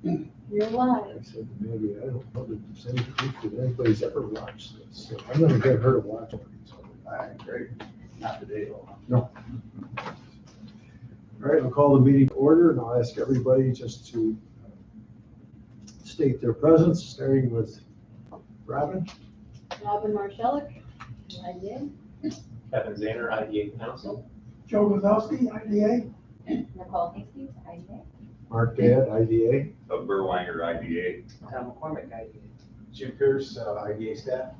You're I live. said, maybe, I don't know that there's any proof that anybody's ever watched this, so I'm gonna get her to watch it. All right, great. Not today, though. No. All right, I'll call the meeting to order, and I'll ask everybody just to state their presence, starting with Robin. Robin Marshallek, IDA. Kevin Zaner, IDA Council. Joe Wazowski, IDA. Nicole Hastings, IDA. Mark Gadd, IDA. Doug Burwanger, IDA. Tom McCormick, IDA. Jim Pierce, IDA staff.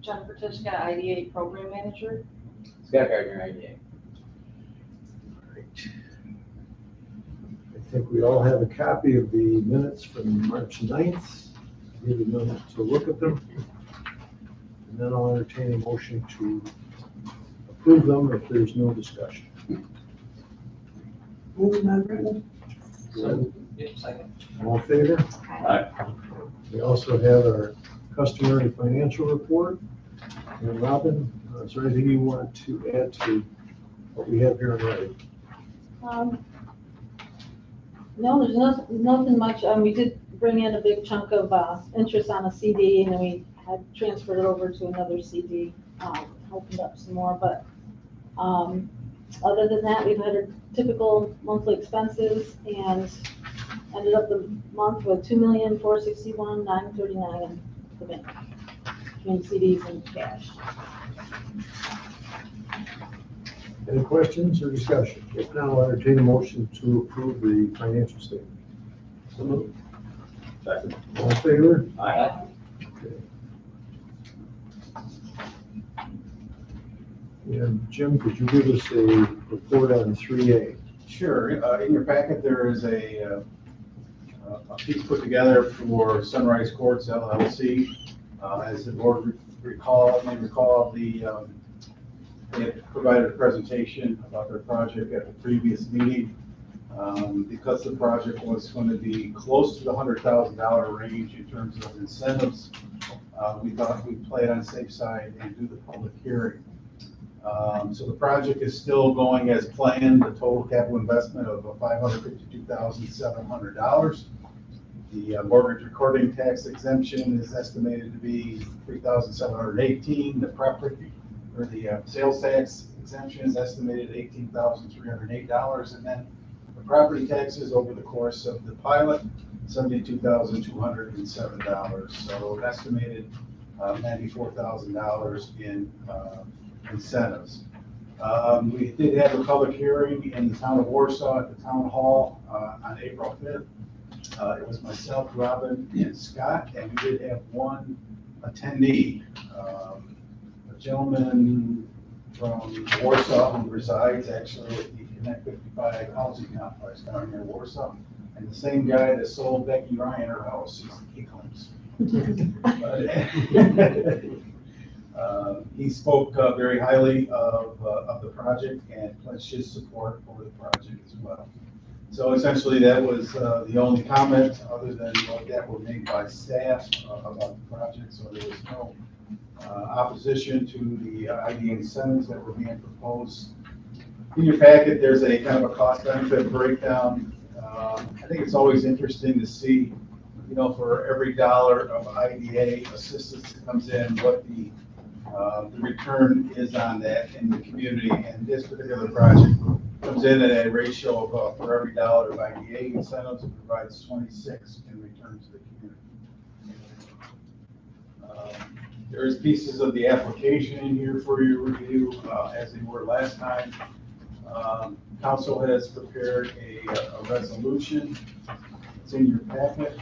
Jennifer Tishka, IDA Program Manager. Scott Gardner, IDA. All right. I think we all have a copy of the minutes from March 9th. Give a minute to look at them. And then I'll entertain a motion to approve them if there's no discussion. Moved and written. Second. All in favor? Aye. We also have our customary financial report. And Robin, is there anything you want to add to what we have here in writing? No, there's nothing much. We did bring in a big chunk of interest on a CD, and then we had transferred it over to another CD, opened up some more. But other than that, we've had our typical monthly expenses and ended up the month with $2,461,939 in the bank between CDs and cash. Any questions or discussion? If not, I'll entertain a motion to approve the financial statement. So moved. Second. All in favor? Aye. Okay. And Jim, could you give us a report on 3A? Sure. In your packet, there is a piece put together for Sunrise Courts LLC. As the board may recall, they had provided a presentation about their project at the previous meeting. Because the project was going to be close to the $100,000 range in terms of incentives, we thought we'd play it on the safe side and do the public hearing. So the project is still going as planned, the total capital investment of $552,700. The mortgage recording tax exemption is estimated to be $3,718. The property or the sales tax exemption is estimated at $18,308, and then the property taxes over the course of the pilot, $72,207. So estimated $94,000 in incentives. We did have a public hearing in the town of Warsaw at the town hall on April 5th. It was myself, Robin, and Scott, and we did have one attendee, a gentleman from Warsaw who resides actually at the Connect 55 housing complex down here in Warsaw, and the same guy that sold Becky Ryan her house, he claims. He spoke very highly of the project and pledged his support for the project as well. So essentially, that was the only comment other than that were made by staff about the project. So there was no opposition to the IDA incentives that were being proposed. In your packet, there's a kind of a cost-benefit breakdown. I think it's always interesting to see, for every dollar of IDA assistance that comes in, what the return is on that in the community. And this particular project comes in at a ratio of for every dollar of IDA incentives, it provides 26 in return to the community. There's pieces of the application in here for your review, as they were last time. Council has prepared a resolution. It's in your packet.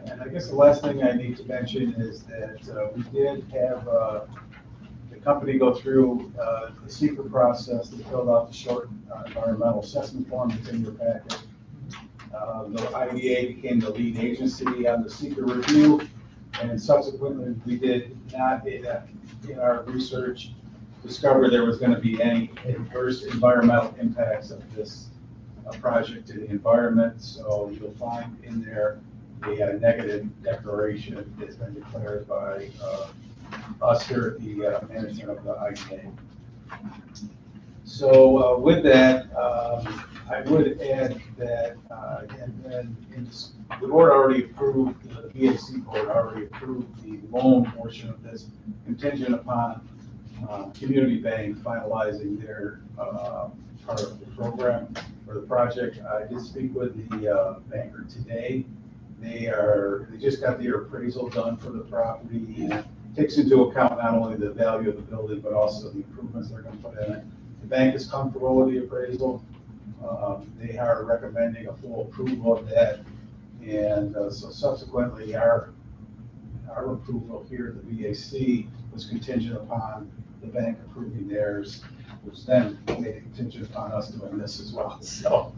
And I guess the last thing I need to mention is that we did have the company go through the secret process. They filled out the short environmental assessment form that's in your packet. The IDA became the lead agency on the secret review, and subsequently we did not, in our research, discover there was going to be any adverse environmental impacts of this project to the environment. So you'll find in there a negative declaration that's been declared by us here at the management of the IDA. So with that, I would add that, again, and the board already approved, the BAC board already approved the loan portion of this contingent upon Community Bank finalizing their part of the program or the project. I did speak with the banker today. They just got their appraisal done for the property, and it takes into account not only the value of the building, but also the improvements they're gonna put in it. The bank is comfortable with the appraisal. They are recommending a full approval of that. And so subsequently, our approval here at the BAC was contingent upon the bank approving theirs, which then made it contingent upon us doing this as well. So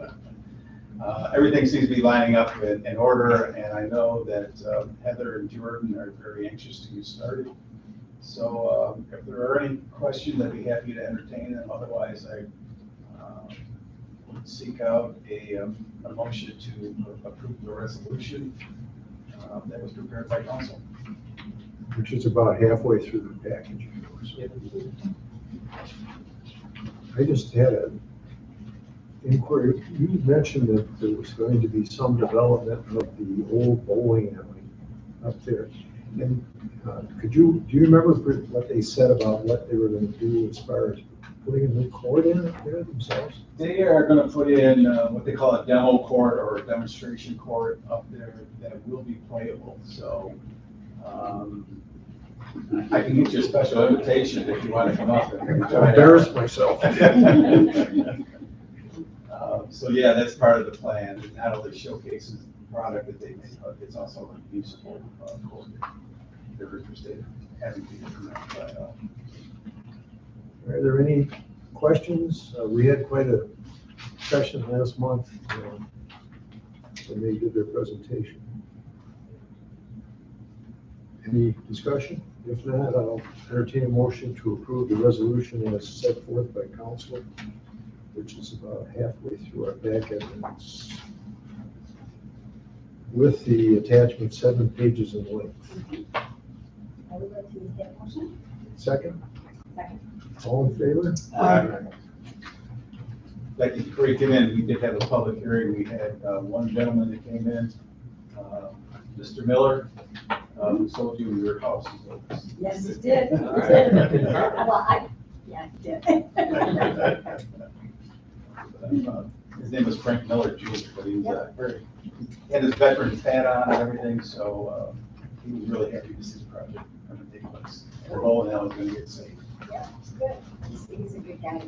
everything seems to be lining up in order, and I know that Heather and Jordan are very anxious to get started. So if there are any questions, I'd be happy to entertain them. Otherwise, I would seek out a motion to approve the resolution that was prepared by council. Which is about halfway through the package. I just had an inquiry. You mentioned that there was going to be some development of the old bowling alley up there. And do you remember what they said about what they were going to do as far as putting a new court in up there themselves? They are going to put in what they call a demo court or a demonstration court up there that will be playable. So I can get you a special invitation if you want to come up and try it out. Embarrass myself. So yeah, that's part of the plan. It not only showcases the product that they make, but it's also a useful court. They're interested in having people from that side out. Are there any questions? We had quite a session last month when they did their presentation. Any discussion? If not, I'll entertain a motion to approve the resolution as set forth by council, which is about halfway through our packet. With the attachment 7 pages in length. I would like to make that motion. Second? Second. All in favor? Becky, before you came in, we did have a public hearing. We had one gentleman that came in, Mr. Miller, who sold you your house. Yes, it did. Well, yeah, it did. His name was Frank Miller Jr., but he was he had his veteran's hat on and everything, so he was really happy to see the project come and take place. And the bowling alley was going to get saved. Yeah, it's good. He's a good guy.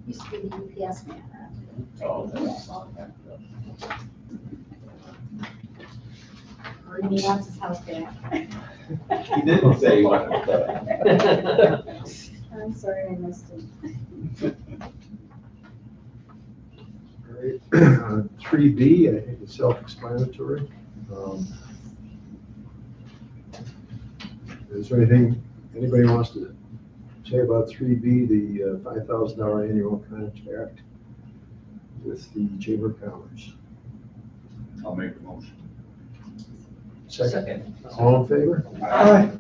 Used to be the UPS man. Oh, that's Or he wants his house back. He didn't say he wanted that. I'm sorry I missed him. All right. 3B, I think it's self-explanatory. Is there anything anybody wants to say about 3B, the $5,000 annual contract with the Chamber of Commerce? I'll make the motion. Second. All in favor? Aye.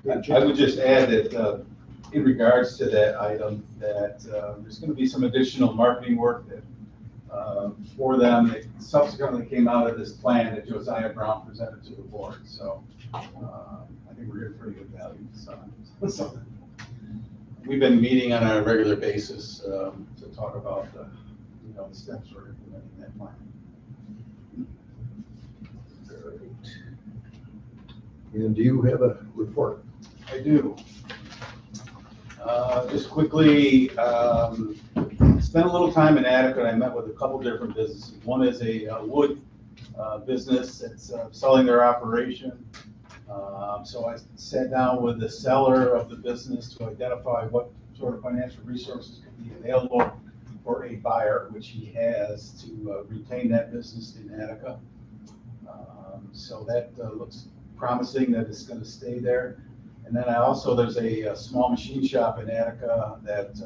I would just add that in regards to that item, that there's going to be some additional marketing work that for them. It subsequently came out of this plan that Josiah Brown presented to the board. So I think we're getting pretty good value. So we've been meeting on a regular basis to talk about the steps for implementing that plan. And do you have a report? I do. Just quickly, spent a little time in Attica. I met with a couple different businesses. One is a wood business that's selling their operation. So I sat down with the seller of the business to identify what sort of financial resources could be available for a buyer, which he has, to retain that business in Attica. So that looks promising that it's going to stay there. And then there's a small machine shop in Attica that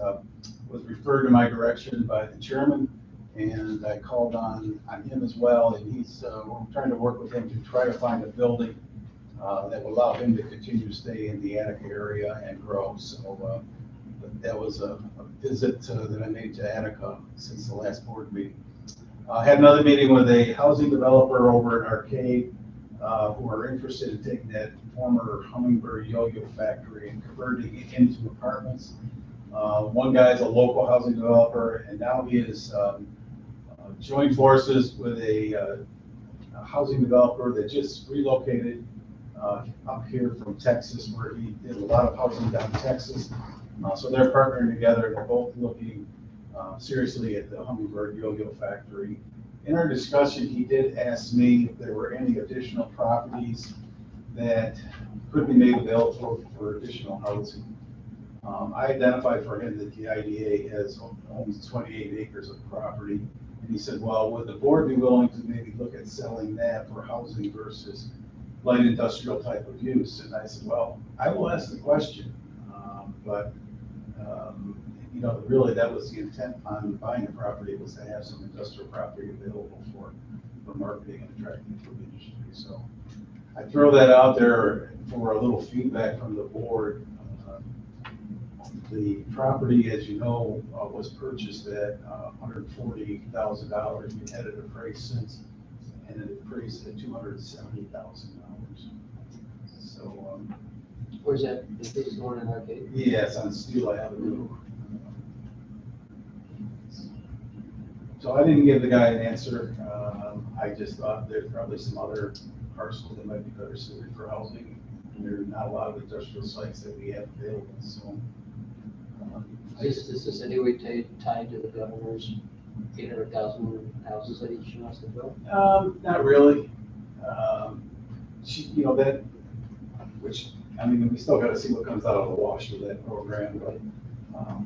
was referred in my direction by the chairman, and I called on him as well, and we're trying to work with him to try to find a building that will allow him to continue to stay in the Attica area and grow. So that was a visit that I made to Attica since the last board meeting. Had another meeting with a housing developer over in Arcade, who are interested in taking that former Hummingbird yo-yo factory and converting it into apartments. One guy's a local housing developer, and now he is joined forces with a housing developer that just relocated up here from Texas, where he did a lot of housing down in Texas. So they're partnering together. They're both looking seriously at the Hummingbird yo-yo factory. In our discussion, he did ask me if there were any additional properties that could be made available for additional housing. I identified for him that the IDA has owns 28 acres of property. And he said, well, would the board be willing to maybe look at selling that for housing versus light industrial type of use? And I said, well, I will ask the question, but you know, really that was the intent on buying the property, was to have some industrial property available for marketing and attracting to the industry. So I throw that out there for a little feedback from the board. The property, as you know, was purchased at $140,000. We had it appraised since, and it appraised at $270,000. So, Where's that, this is going in Arcade? yeah, it's on Steel Avenue. So I didn't give the guy an answer. I just thought there's probably some other parcels that might be better suited for housing. There are not a lot of industrial sites that we have available, so. Is this anyway tied to the governor's 800,000 houses that he wants to build? Not really. You know, that, which, I mean, we still gotta see what comes out of the wash with that program, but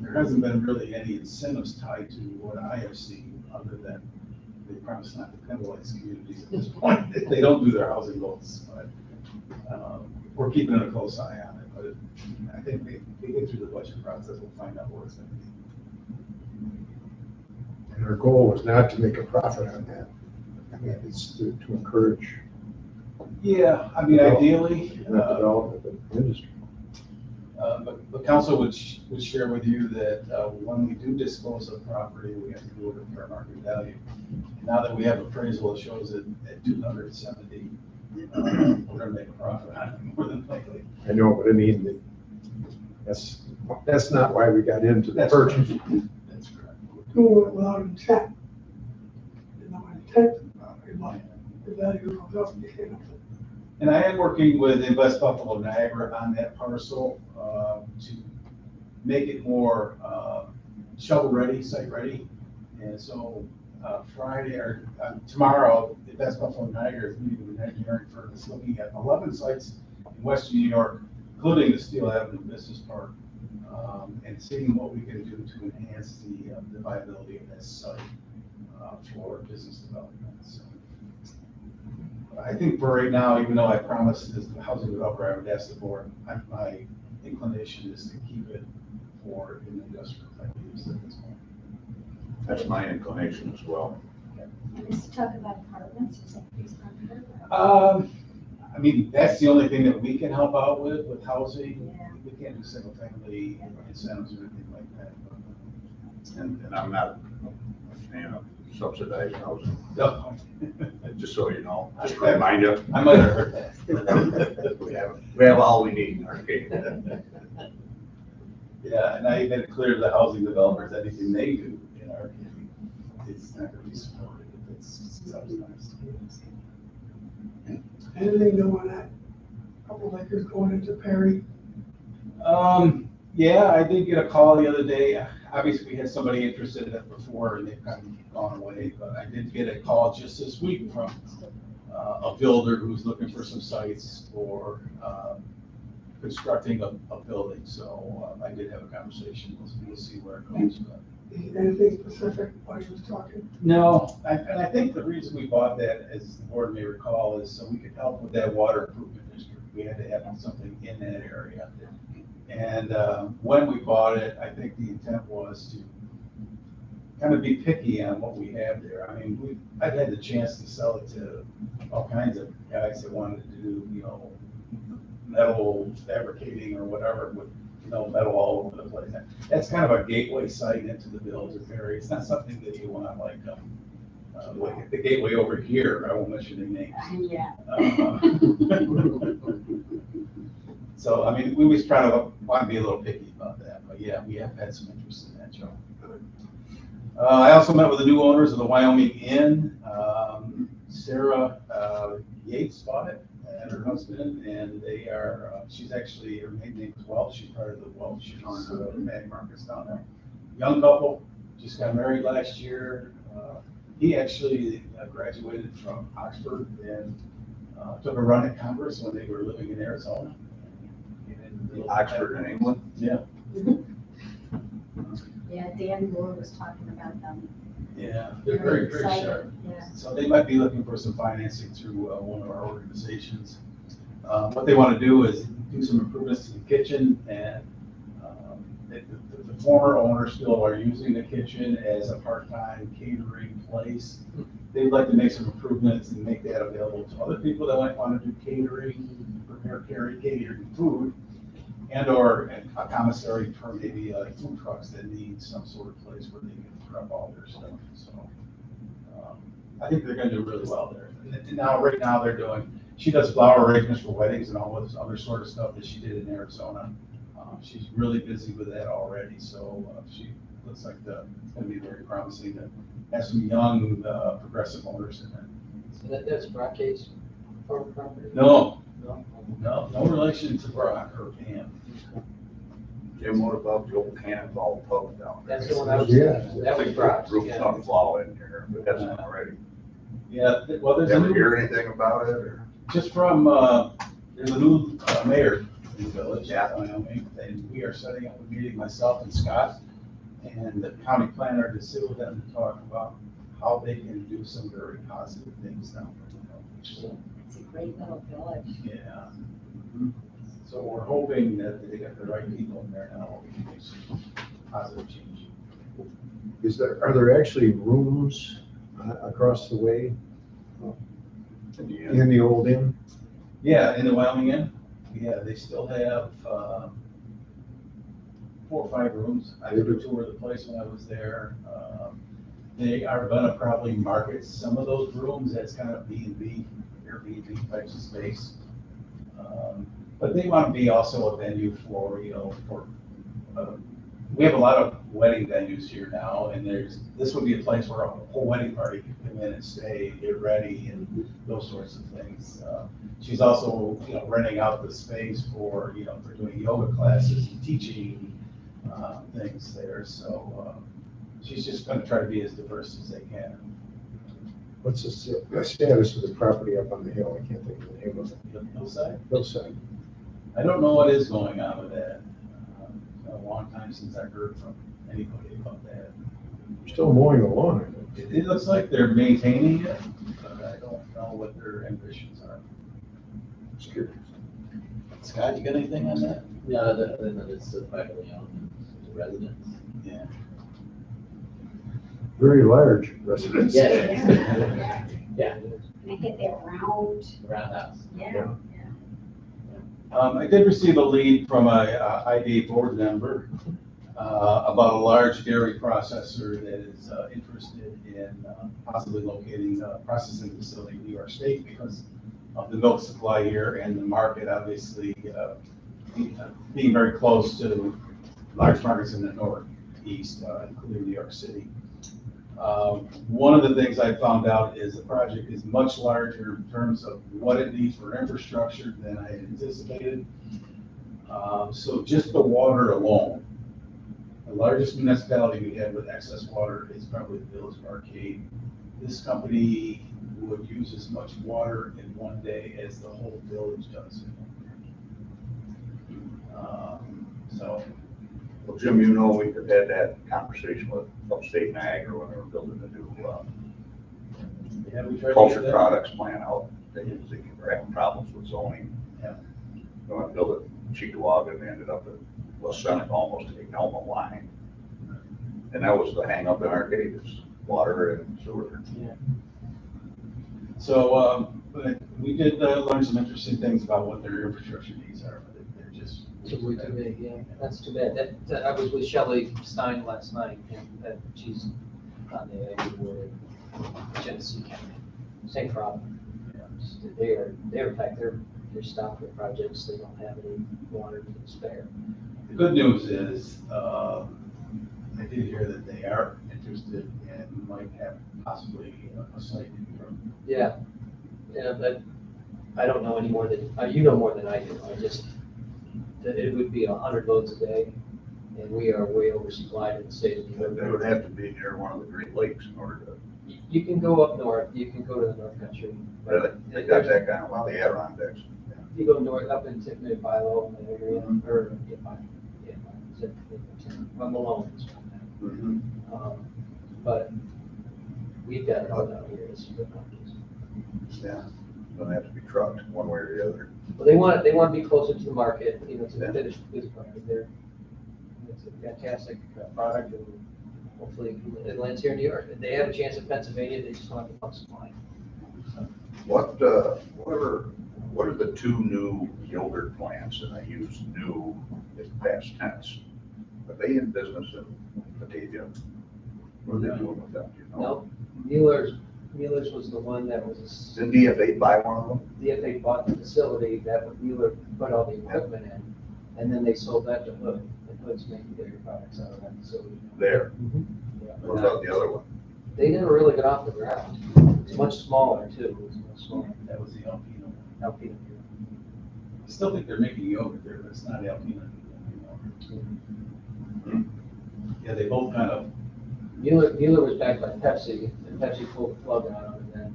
there hasn't been really any incentives tied to what I have seen, other than they promise not to penalize communities at this point if they don't do their housing goals. But we're keeping a close eye on it, but I think they get through the budget process, we'll find out where it's gonna be. And our goal was not to make a profit on that. I mean, it's to encourage Yeah, I mean, ideally, not development of industry. but the council would share with you that when we do dispose of property, we have to do it at fair market value. Now that we have appraisal, it shows it at 270, we're gonna make a profit on it more than likely. I know, but I mean, that's not why we got into the That's purchase. correct. That's correct. Doing it without intent. There's no intent about it, like the value of us became. And I am working with Invest Buffalo Niagara on that parcel to make it more shovel ready, site ready. And so Friday or tomorrow, Invest Buffalo Niagara is meeting with an engineering firm that's looking at 11 sites in western New York, including the Steel Avenue Business Park, and seeing what we can do to enhance the viability of that site for business development. So, I think for right now, even though I promised as the housing developer, I would ask the board, my inclination is to keep it for an industrial type use at this point. That's my inclination as well. Let's talk about apartments, is that based on I mean, that's the only thing that we can help out with housing. Yeah. We can't do single family incentives or anything like that. And I'm not a fan of subsidized housing, No. just so you know, just to remind you. I might have heard that. We have all we need in Arcade. Yeah, and I made it clear to the housing developers, anything they do in our community, it's not gonna be supported, if it's subsidized. Anything new on that? Couple of acres going into Perry. Yeah, I did get a call the other day. Obviously, we had somebody interested in it before and they've kind of gone away, but I did get a call just this week from a builder who's looking for some sites for constructing a building. So I did have a conversation. We'll see where it goes. But. Anything specific while you was talking? No, and I think the reason we bought that, as the board may recall, is so we could help with that water improvement district. We had to have something in that area. And when we bought it, I think the intent was to kind of be picky on what we have there. I mean, I've had the chance to sell it to all kinds of guys that wanted to do, you know, metal fabricating or whatever with, you know, metal all over the place. That's kind of a gateway site into the village of Perry. It's not something that you want like like the gateway over here, I won't mention any names. Yeah. So, I mean, we always try to want to be a little picky about that, but yeah, we have had some interest in that, Joe. I also met with the new owners of the Wyoming Inn. Sarah Yates bought it, and her husband, and they are, she's actually, her maiden name is Welch, she's part of the Welch Mag Markets down there. Young couple, just got married last year. He actually graduated from Oxford and took a run at Congress when they were living in Arizona. Oxford in England? Yeah. Yeah, Dan Moore was talking about them. Yeah, they're very, very excited. sharp. Yeah. So they might be looking for some financing through one of our organizations. What they want to do is do some improvements to the kitchen, and the former owners still are using the kitchen as a part-time catering place. They'd like to make some improvements and make that available to other people that might want to do catering, prepare catering food, and/or a commissary for maybe food trucks that need some sort of place where they can prep all their stuff. So I think they're going to do really well there. And now, right now, they're doing. She does flower arrangements for weddings and all this other sort of stuff that she did in Arizona. She's really busy with that already, so she looks like it's going to be very promising to have some young progressive owners in there. So that's Brock's farm property? No, No? no relation to Brock or Pam. Jim, what about the old Cannonball pub down there? That's the one I was, Yeah. that was Brock's, Roof yeah. not fall in here, but that's not already. Yeah, well, there's a Ever new, hear anything about it, or? just from, there's a new mayor in the village, Wyoming, and we are setting up a meeting, myself and Scott, and the county planner, to sit with them and talk about how they can do some very positive things down there. It's a great little village. Yeah. So we're hoping that they get the right people in there now, we can make some positive change. Are there actually rooms across the way in the old inn? Yeah, in the Wyoming Inn, yeah, they still have 4 or 5 rooms. I took a tour of the place when I was there. They are gonna probably market some of those rooms as kind of B&B, Airbnb types of space. But they want to be also a venue for, we have a lot of wedding venues here now, and this would be a place where a whole wedding party could come in and stay, get ready, and those sorts of things. She's also, renting out the space for, for doing yoga classes and teaching things there. So she's just going to try to be as diverse as they can. What's the status of the property up on the hill? I can't think of the name of it. The hillside? Hillside. I don't know what is going on with that. It's been a long time since I heard from anybody about that. Still mowing the lawn, I think. It looks like they're maintaining it, but I don't know what their ambitions are. Just curious. Scott, you got anything on that? No, it's the privately owned, the residence. Yeah. Very large residence. Yeah. Yeah, And I hit that round, roundhouse. yeah. I did receive a lead from a IDA board member about a large dairy processor that is interested in possibly locating a processing facility in New York State because of the milk supply here and the market, obviously, being very close to large markets in the northeast, including New York City. One of the things I found out is the project is much larger in terms of what it needs for infrastructure than I had anticipated. So just the water alone, the largest municipality we have with excess water is probably the village of Arcade. This company would use as much water in one day as the whole village does. Well, Jim, we had that conversation with Upstate Niagara when they were building the new Yeah, we tried to culture get that. products plant out. They were having problems with zoning. Yeah. They wanted to build it in Cheektowaga, and they ended up at West Seneca, almost to the Elma line. And that was the hang up in Arcade, is water and sewer. Yeah. So, but we did learn some interesting things about what their infrastructure needs are, but they're just. It's way too big, yeah, that's too bad. That, I was with Shelley Stein last night, and that she's on the board. Genesee County. Same problem. In fact, they're stopped with projects, they don't have any water to spare. The good news is, I did hear that they are interested and might have possibly a site in Europe. Yeah, but I don't know any more than, you know more than I do. I just, that it would be 100 loads a day, and we are way oversupplied in the state of New York. They would have to be near one of the Great Lakes in order to, You can go up north, you can go to the North Country. really, they got that kind of, well, the Adirondacks. You go north, up in Tiffany, Philo, in that area, or, Malone is one now. But we've got it all down here, it's good numbers. Yeah, don't have to be trucked one way or the other. Well, they want to be closer to the market, to the finished goods product there. It's a fantastic product, and hopefully it lands here in New York. They have a chance in Pennsylvania, they just don't have the pump supply. What are the two new Gilbert plants, and I use new in past tense? Are they in business in Batavia? What are they doing with them, do you know? No, Mueller's was the one that was, Didn't DFA buy one of them? DFA bought the facility that Mueller put all the equipment in, and then they sold that to Hood, and Hood's making their products out of that facility. There. Yeah. What about the other one? They never really got off the ground. It's much smaller too, it's much smaller. That was the Alpino. Alpina. I still think they're making yogurt there, but it's not Alpino anymore. Yeah, they both kind of, Mueller was backed by Pepsi, and Pepsi pulled the plug on them, and then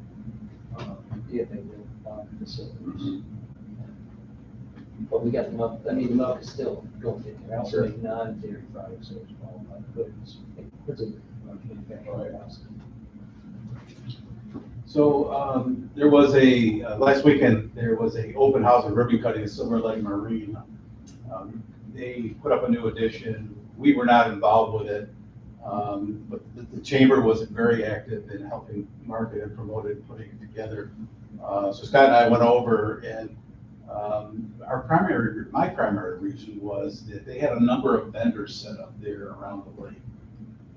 DFA did bought the facilities. But we got the milk, the milk is still going in there. I also make non-dairy products, so it's qualified, but it's a manufacturing house. so there was last weekend, there was a open house of ribbon cutting at Silver Lake Marine. They put up a new addition. We were not involved with it, but the chamber was very active in helping market and promote it, putting it together. So Scott and I went over, and my primary reason was that they had a number of vendors set up there around the lake.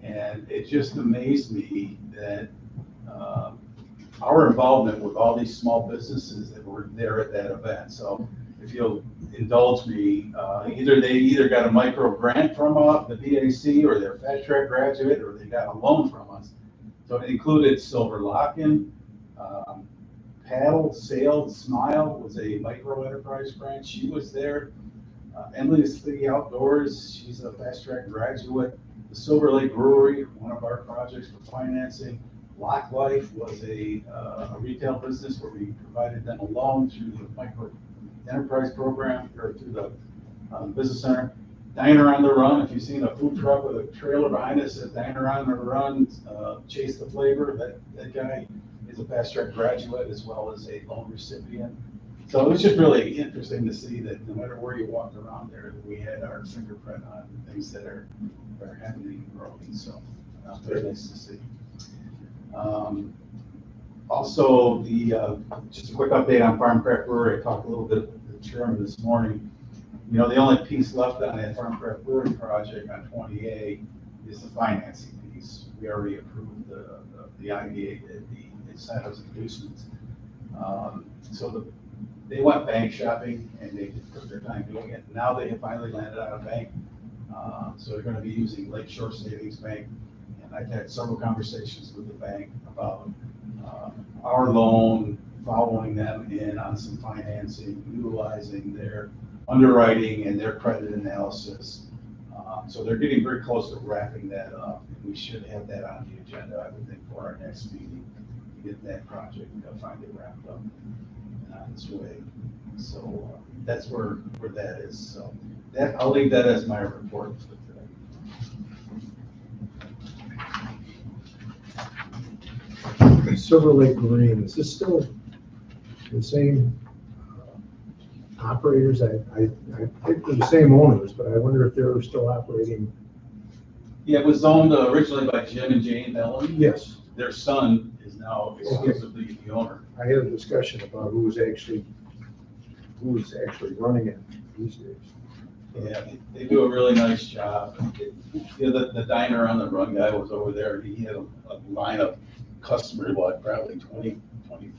And it just amazed me that our involvement with all these small businesses that were there at that event. So if you'll indulge me, they either got a micro grant from the BAC, or they're fast track graduate, or they got a loan from us. So it included Silver Lockin, Paddle, Sailed, Smile was a micro enterprise grant. She was there. Emily City Outdoors, she's a fast track graduate. The Silver Lake Brewery, one of our projects for financing. Lock Life was a retail business where we provided them a loan through the micro enterprise program, or through the business center. Diner on the Run, if you've seen a food truck with a trailer behind it, says Diner on the Run, Chase the Flavor, that guy is a fast track graduate as well as a loan recipient. So it was just really interesting to see that no matter where you walked around there, we had our fingerprint on things that are happening and growing. So very nice to see. Also, just a quick update on Farmcraft Brewery. I talked a little bit with the chairman this morning. The only piece left on that Farmcraft Brewery project on 20A is the financing piece. We already approved the IDA, the incentives and inducements. So they went bank shopping, and they took their time doing it. Now they have finally landed on a bank. So they're going to be using Lakeshore Savings Bank. And I've had several conversations with the bank about our loan, following them in on some financing, utilizing their underwriting and their credit analysis. So they're getting very close to wrapping that up. And we should have that on the agenda, I would think, for our next meeting, to get that project finally wrapped up on its way. So that's where that is. So I'll leave that as my report for today. Silver Lake Marine, is this still the same operators? I think they're the same owners, but I wonder if they're still operating. Yeah, it was owned originally by Jim and Jane Bellamy. Yes. Their son is now exclusively the owner. I had a discussion about who's actually running it these days. Yeah, they do a really nice job. The Diner on the Run guy was over there. He had a line of customers, probably 20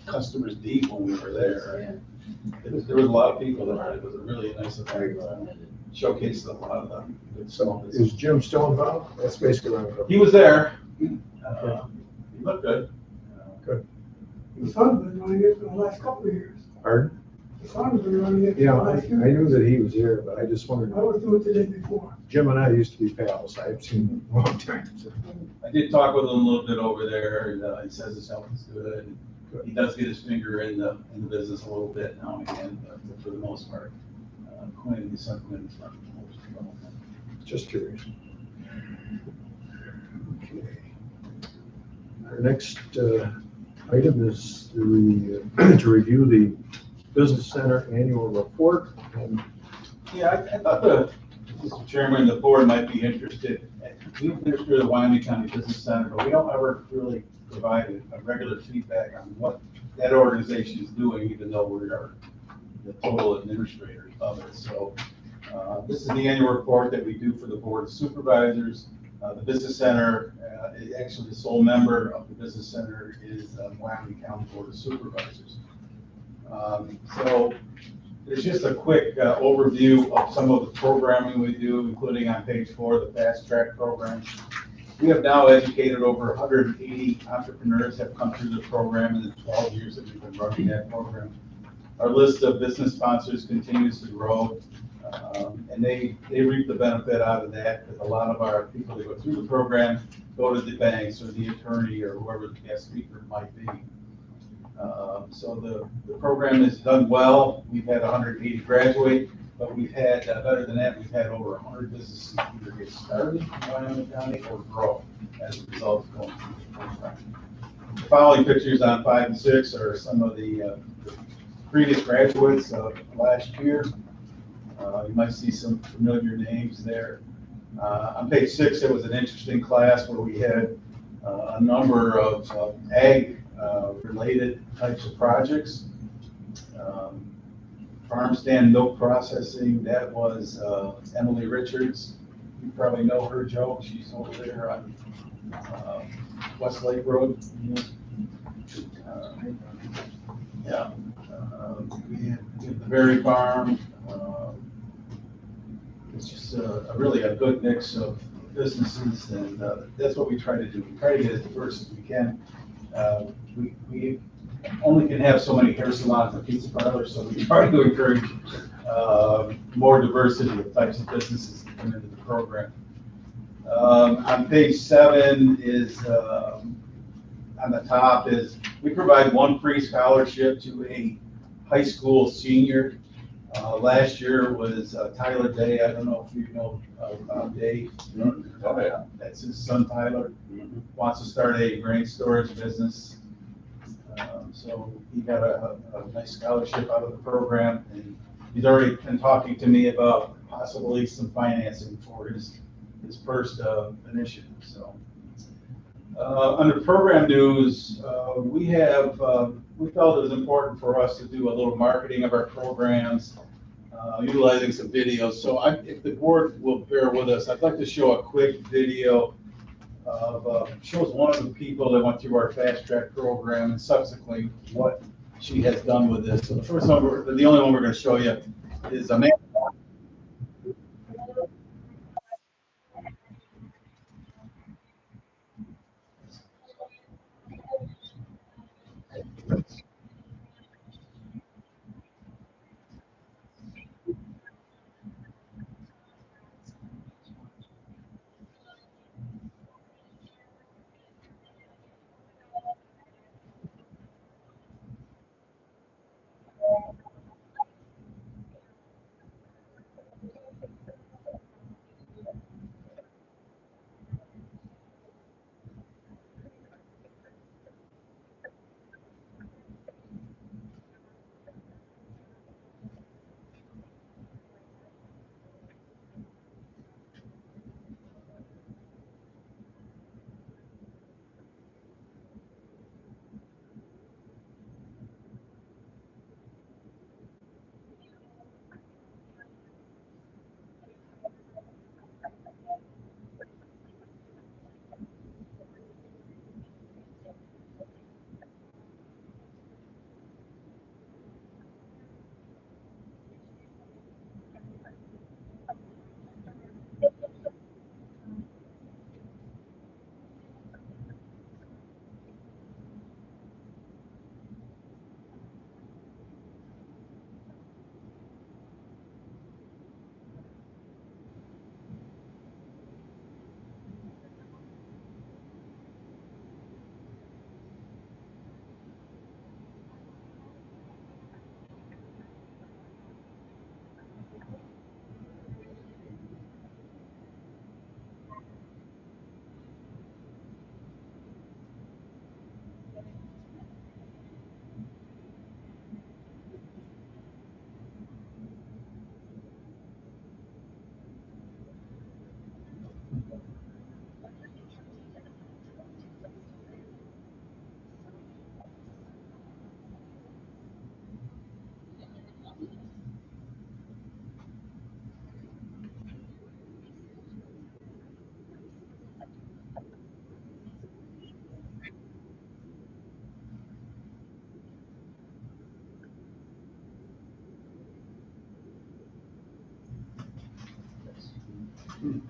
customers deep when we were there. There was a lot of people there. It was a really nice event. Showcased a lot of them. So is Jim still involved? That's basically what I'm going. He was there. He looked good. The son's been running it for the last couple of years. Pardon? The son's been running it for Yeah, the I last few knew years. that he was here, but I just wondered, I was doing it the day before. Jim and I used to be pals. I've seen him a long time. So. I did talk with him a little bit over there, and he says his health is good. He does get his finger in the business a little bit now and again, but for the most part, Quinn, his son Quinn, is not most development. Just curious. Okay. Our next item is to review the Business Center annual report. And Yeah, I thought Mr. Chairman, the board might be interested. We administer the Wyoming County Business Center, but we don't ever really provide a regular feedback on what that organization is doing, even though we are the total administrators of it. So this is the annual report that we do for the Board of Supervisors. The Business Center, actually the sole member of the Business Center is the Wyoming County Board of Supervisors. So there's just a quick overview of some of the programming we do, including on page 4, the Fast Track program. We have now educated over 180 entrepreneurs have come through the program in the 12 years that we've been running that program. Our list of business sponsors continues to grow, and they reap the benefit out of that, because a lot of our people that go through the program go to the banks or the attorney or whoever the guest speaker might be. So the program has done well. We've had 180 graduate, but we've had, better than that, we've had over 100 businesses either get started in Wyoming County or grow as a result of going through the program. The following pictures on 5 and 6 are some of the previous graduates of last year. You might see some familiar names there. On page 6, it was an interesting class where we had a number of ag related types of projects. Farm stand milk processing, that was Emily Richards. You probably know her, Joe. She's over there on West Lake Road. Yeah. We have the Berry Farm. It's just really a good mix of businesses, and that's what we try to do. We try to get as diverse as we can. We only can have so many hair salons and pizza parlors, so we try to encourage more diversity of types of businesses that come into the program. On page 7 is, on the top is, we provide one free scholarship to a high school senior. Last year was Tyler Day. I don't know if you know Dave. Oh, yeah. That's his son, Tyler. Wants to start a grain storage business. So he got a nice scholarship out of the program, and he's already been talking to me about possibly some financing for his first initiative. So under program news, we felt it was important for us to do a little marketing of our programs, utilizing some videos. So if the board will bear with us, I'd like to show a quick video of, shows one of the people that went through our Fast Track program and subsequently what she has done with this. So the first one, the only one we're going to show you is Amanda.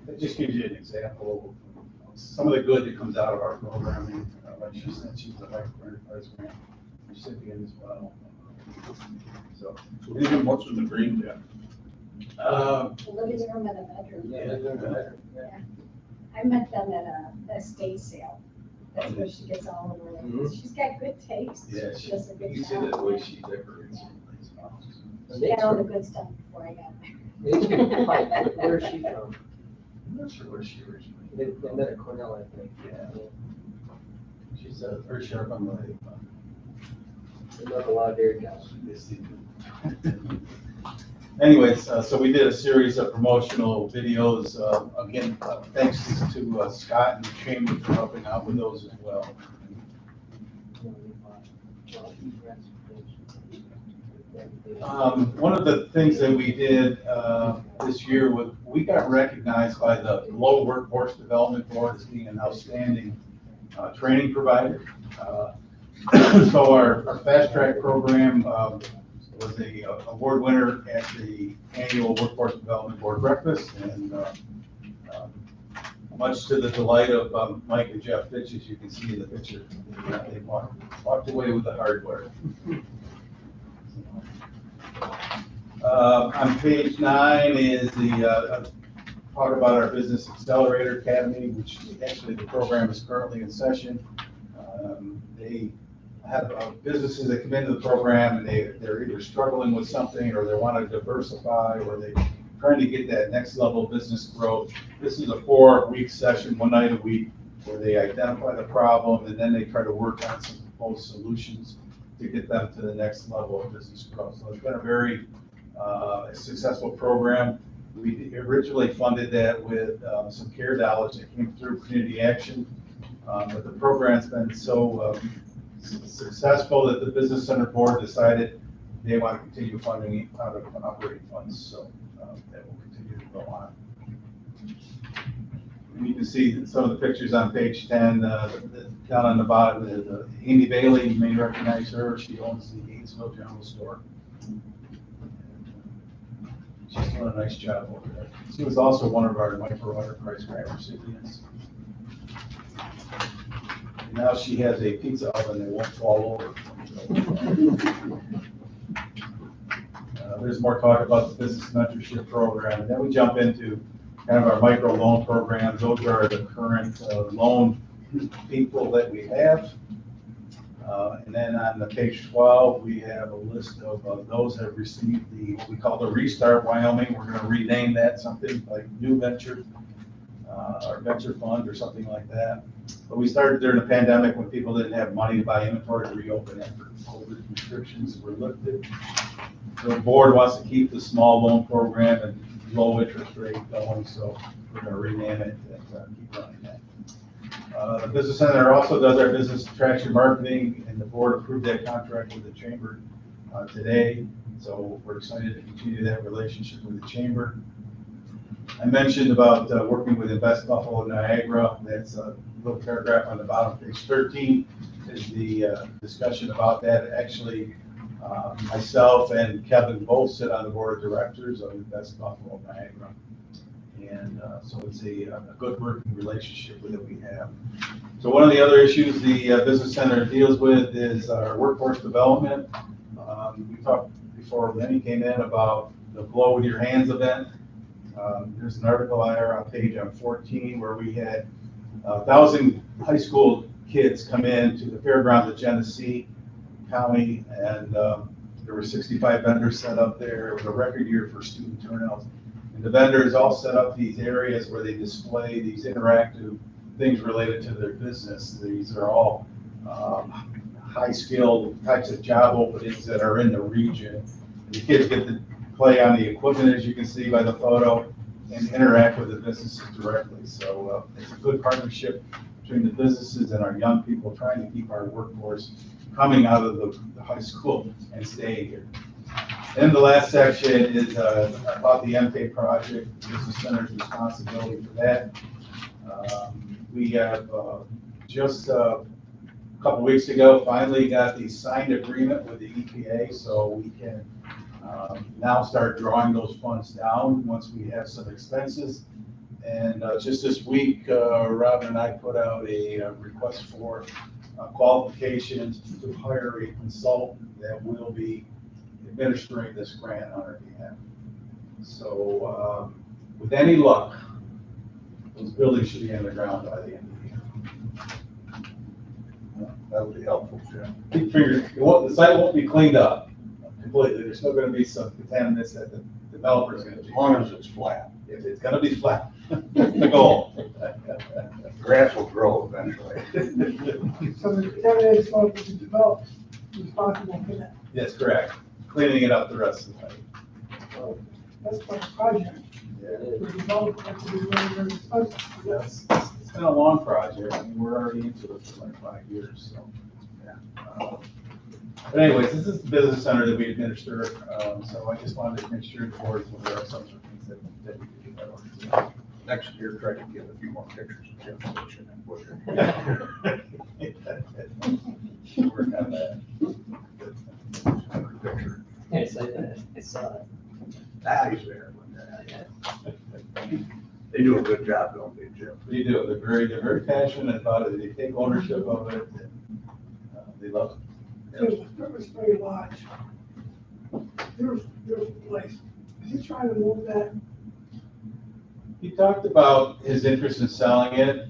It just gives you an example of some of the good that comes out of our programming. Like she said, she's a microenterprise grant recipient as well. So, Even what's in the green bin? The living room and a bedroom. Yeah. I met them at a estate sale. That's where she gets all of her, Mhm. she's got good taste. yeah, She does a good you see the job. way she decorates. It's awesome. She had all the good stuff before I got there. Where is she from? I'm not sure where she originally. They met at Cornell, I think. Yeah. She's very sharp on the. They love a lot of dairy cows. Anyways, so we did a series of promotional videos. Again, thanks to Scott and the Chamber for helping out with those as well. One of the things that we did this year was we got recognized by the Low Workforce Development Board as being an outstanding training provider. So our fast track program was a award winner at the annual Workforce Development Board breakfast, and much to the delight of Mike and Jeff Fitch, as you can see in the picture, they walked away with the hardware. On page 9 is the talk about our Business Accelerator Academy, which actually the program is currently in session. They have businesses that come into the program and they're either struggling with something, or they want to diversify, or they're trying to get that next level of business growth. This is a 4-week session, 1 night a week, where they identify the problem and then they try to work on some proposed solutions to get them to the next level of business growth. So it's been a very successful program. We originally funded that with some CARE dollars that came through Community Action, but the program's been so successful that the Business Center Board decided they want to continue funding it out of operating funds, so that will continue to go on. And you can see some of the pictures on page 10, down on the bottom, Amy Bailey, you may recognize her, she owns the Gainesville General Store. She's doing a nice job over there. She was also one of our microenterprise grant recipients. And now she has a pizza oven that won't fall over. There's more talk about the business mentorship program, and then we jump into kind of our micro loan programs. Those are the current loan people that we have. And then on the page 12, we have a list of those that have received what we call the Restart Wyoming. We're going to rename that something like New Venture, or Venture Fund or something like that. But we started during the pandemic when people didn't have money to buy inventory to reopen after COVID restrictions were lifted. The board wants to keep the small loan program and low interest rate going, so we're going to rename it and keep running that. The Business Center also does our business attraction marketing, and the board approved that contract with the Chamber today. So we're excited to continue that relationship with the Chamber. I mentioned about working with Invest Buffalo Niagara. That's a little paragraph on the bottom, page 13, is the discussion about that. Actually, myself and Kevin both sit on the board of directors of Invest Buffalo Niagara. And so it's a good working relationship that we have. So one of the other issues the Business Center deals with is our workforce development. We talked before Lenny came in about the Blow With Your Hands event. There's an article on page 14 where we had 1,000 high school kids come in to the fairgrounds of Genesee County, and there were 65 vendors set up there. It was a record year for student turnouts. And the vendors all set up these areas where they display these interactive things related to their business. These are all high-skilled types of job openings that are in the region. The kids get to play on the equipment, as you can see by the photo, and interact with the businesses directly. So it's a good partnership between the businesses and our young people, trying to keep our workforce coming out of the high school and staying here. And the last section is about the MK project, Business Center's responsibility for that. We have just a couple weeks ago finally got the signed agreement with the EPA, so we can now start drawing those funds down once we have some expenses And just this week, Robin and I put out a request for qualifications to hire a consultant that will be administering this grant on our behalf. So with any luck, those buildings should be on the ground by the end of the year. That would be helpful, Jim. Keep figuring, the site won't be cleaned up completely. There's still gonna be some contaminants that the developer's gonna As be. long as it's flat. If it's gonna be flat, that's the goal. Grass will grow eventually. So the contaminated soil will be developed, responsible for that. That's correct. Cleaning it up the rest of the night. So that's quite a project. The developer has to be very, very expensive. Yes, it's been a long project. I mean, we're already into it for like 5 years, so. But anyways, this is the business center that we administer, so I just wanted to make sure the board is aware of some of the things that we do that order. Next year, try to get a few more pictures of Jim's kitchen and butcher. Work on that. Picture. Yeah, it's like that. I saw it. He's there. They do a good job, don't they, Jim? They do. They're very passionate about it. They take ownership of it, and they love it. It was very large. Beautiful place. Is he trying to move that? He talked about his interest in selling it,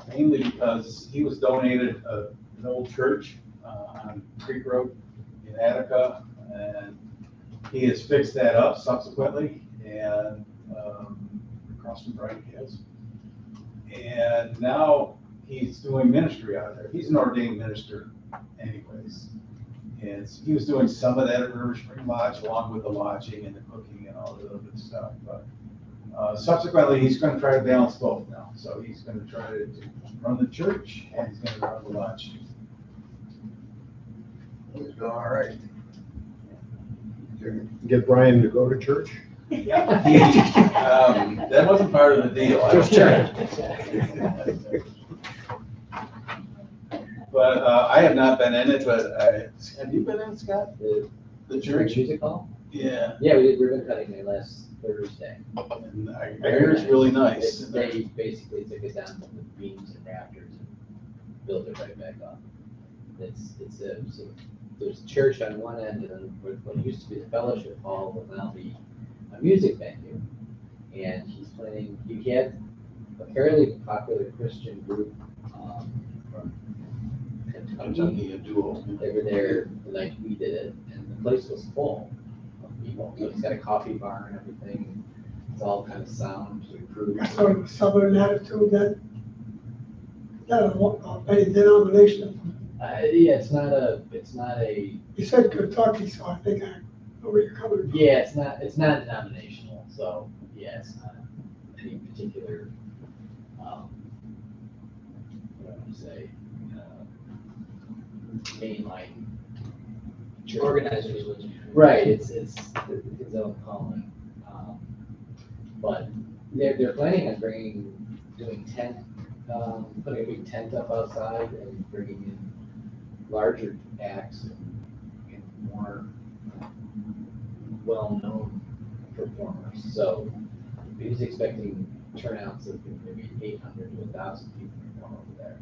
mainly because he was donated an old church on Creek Road in Attica, and he has fixed that up subsequently, and across from Brian Hills. And now he's doing ministry out there. He's an ordained minister anyways. And he was doing some of that at River Spring Lodge, along with the lodging and the cooking and all the other good stuff. But subsequently, he's going to try to balance both now. So he's going to try to run the church and he's going to run the lodge. He's doing all right. Get Brian to go to church? That wasn't part of the deal. Just checking. But I have not been in it, but have you been in, Scott? The church? Music hall? Yeah. Yeah, we did ribbon cutting there last Thursday. And I hear it's really nice. They basically took it down from the beams and rafters and built it right back up. It's so there's a church on one end, and then what used to be the fellowship hall will now be a music venue. And he's playing, he had a fairly popular Christian group from Kentucky. A duo. They were there the night we did it, and the place was full of people. So it's got a coffee bar and everything. It's all kind of soundproof. Sort of a southern attitude that any denomination. Yeah, it's not a, You said Kentucky, so I think I know where you're coming from. yeah, it's not denominational, so, yeah, it's not any particular, what do I want to say, mainline. church. Organizers. Right, it's his own calling. But they're planning on doing tent, putting a big tent up outside and bringing in larger acts and more well-known performers. So he's expecting turnouts of maybe 800 to 1,000 people going over there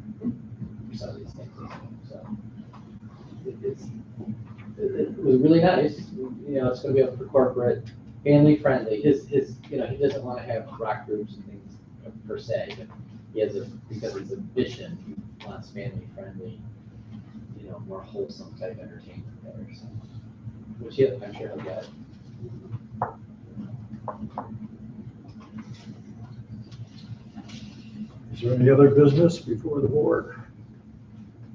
for some of these things. So it was really nice. It's going to be up for corporate, family friendly. His he doesn't want to have rock groups and things per se, but he has because it's a mission, he wants family friendly, more wholesome type entertainment there. So, which I'm sure he'll get. Is there any other business before the board?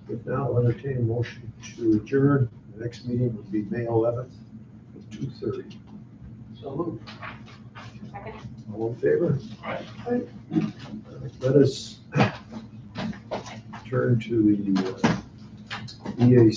If not, I'll entertain a motion to adjourn. The next meeting will be May 11th at 2:30. So moved. All in favor? Let us turn to the EAC